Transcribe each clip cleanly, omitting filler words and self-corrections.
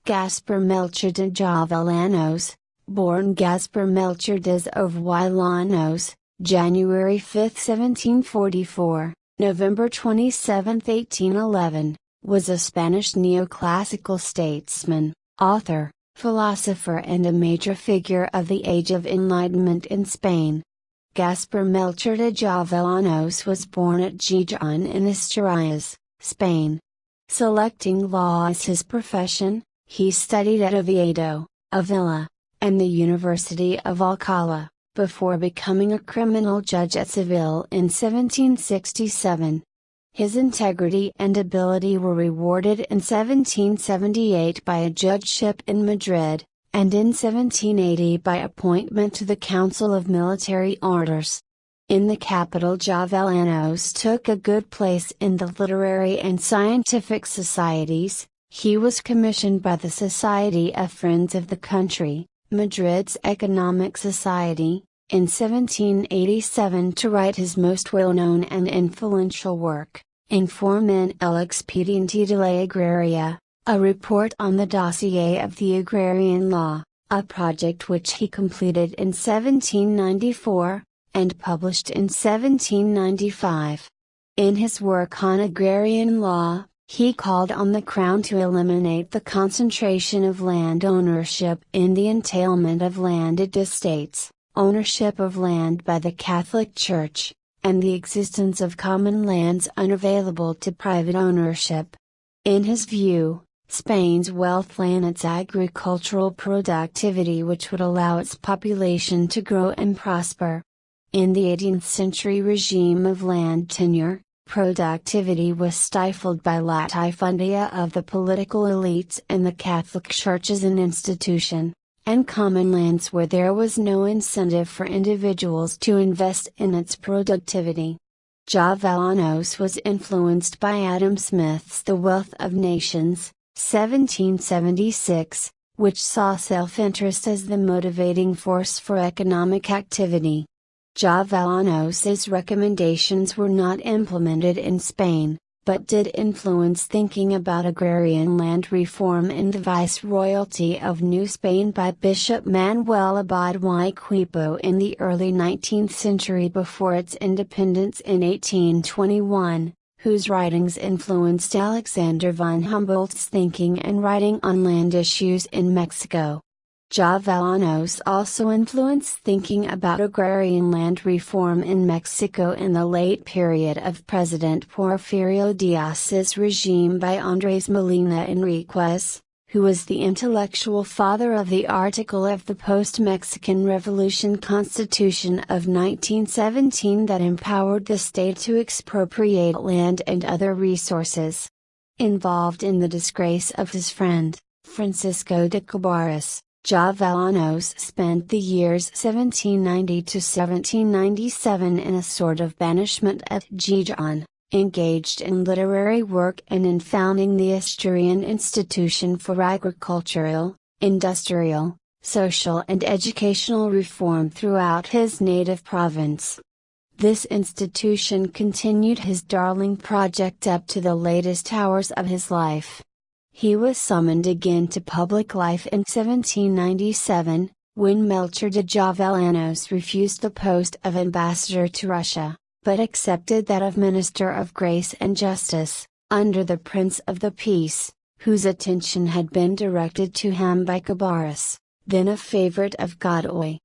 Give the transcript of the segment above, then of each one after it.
Gaspar Melchor de Jovellanos, born Gaspar Melchor de Jovellanos, January 5, 1744, November 27, 1811, was a Spanish neoclassical statesman, author, philosopher and a major figure of the Age of Enlightenment in Spain. Gaspar Melchor de Jovellanos was born at Gijón in Asturias, Spain. Selecting law as his profession, he studied at Oviedo, Avila, and the University of Alcalá, before becoming a criminal judge at Seville in 1767. His integrity and ability were rewarded in 1778 by a judgeship in Madrid, and in 1780 by appointment to the Council of Military Orders. In the capital, Jovellanos took a good place in the literary and scientific societies. He was commissioned by the Society of Friends of the Country, Madrid's Economic Society, in 1787 to write his most well-known and influential work, Informe el Expediente de la Agraria, a report on the dossier of the agrarian law, a project which he completed in 1794, and published in 1795. In his work on agrarian law, he called on the Crown to eliminate the concentration of land ownership in the entailment of landed estates, ownership of land by the Catholic Church, and the existence of common lands unavailable to private ownership. In his view, Spain's wealth lay in its agricultural productivity, which would allow its population to grow and prosper. In the 18th century regime of land tenure, productivity was stifled by latifundia of the political elites and the Catholic churches and institution, and common lands where there was no incentive for individuals to invest in its productivity. Jovellanos was influenced by Adam Smith's The Wealth of Nations, 1776, which saw self-interest as the motivating force for economic activity. Jovellanos's recommendations were not implemented in Spain, but did influence thinking about agrarian land reform in the Viceroyalty of New Spain by Bishop Manuel Abad y Quipo in the early 19th century before its independence in 1821, whose writings influenced Alexander von Humboldt's thinking and writing on land issues in Mexico. Jovellanos also influenced thinking about agrarian land reform in Mexico in the late period of President Porfirio Díaz's regime by Andrés Molina Enríquez, who was the intellectual father of the article of the post-Mexican Revolution Constitution of 1917 that empowered the state to expropriate land and other resources. Involved in the disgrace of his friend, Francisco de Cabarrus, Jovellanos spent the years 1790 to 1797 in a sort of banishment at Gijón, engaged in literary work and in founding the Asturian Institution for Agricultural, Industrial, Social and Educational Reform throughout his native province. This institution continued his darling project up to the latest hours of his life. He was summoned again to public life in 1797, when Melchor de Jovellanos refused the post of ambassador to Russia, but accepted that of Minister of Grace and Justice, under the Prince of the Peace, whose attention had been directed to him by Cabarrus, then a favorite of Godoy.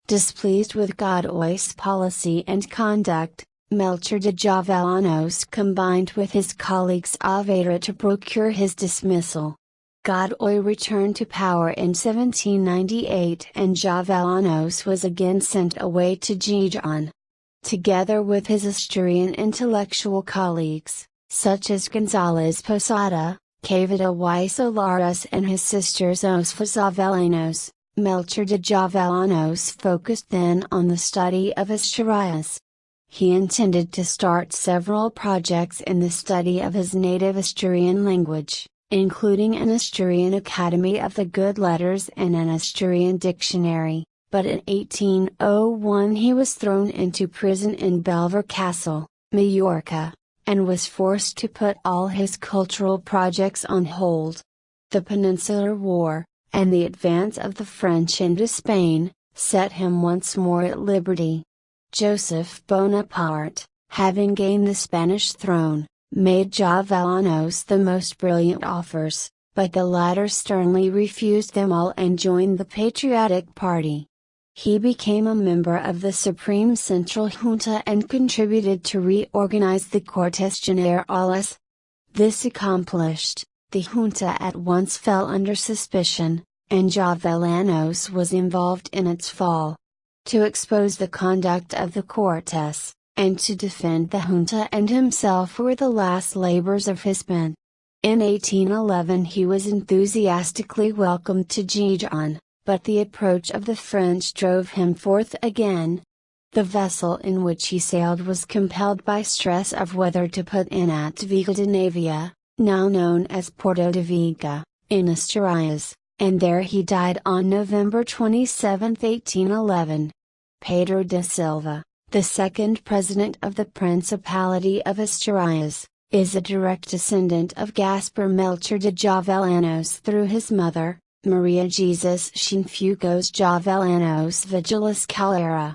Displeased with Godoy's policy and conduct, Melchor de Jovellanos combined with his colleagues Oviedo to procure his dismissal. Godoy returned to power in 1798 and Jovellanos was again sent away to Gijón. Together with his Asturian intellectual colleagues, such as González Posada, Quevedo y Solares and his sisters Josefa Jovellanos, Melchor de Jovellanos focused then on the study of Asturias. He intended to start several projects in the study of his native Asturian language, including an Asturian Academy of the Good Letters and an Asturian dictionary, but in 1801 he was thrown into prison in Belver Castle, Majorca, and was forced to put all his cultural projects on hold. The Peninsular War, and the advance of the French into Spain, set him once more at liberty. Joseph Bonaparte, having gained the Spanish throne, made Jovellanos the most brilliant offers, but the latter sternly refused them all and joined the Patriotic Party. He became a member of the Supreme Central Junta and contributed to reorganize the Cortes Generales. This accomplished, the junta at once fell under suspicion, and Jovellanos was involved in its fall. To expose the conduct of the Cortes, and to defend the junta and himself were the last labors of his pen. In 1811 he was enthusiastically welcomed to Gijón, but the approach of the French drove him forth again. The vessel in which he sailed was compelled by stress of weather to put in at Vega de Navia, now known as Porto de Viga, in Asturias, and there he died on November 27, 1811. Pedro de Silva, the second president of the Principality of Asturias, is a direct descendant of Gaspar Melchor de Jovellanos through his mother, Maria Jesus Cienfuegos Jovellanos Vigilis Calera.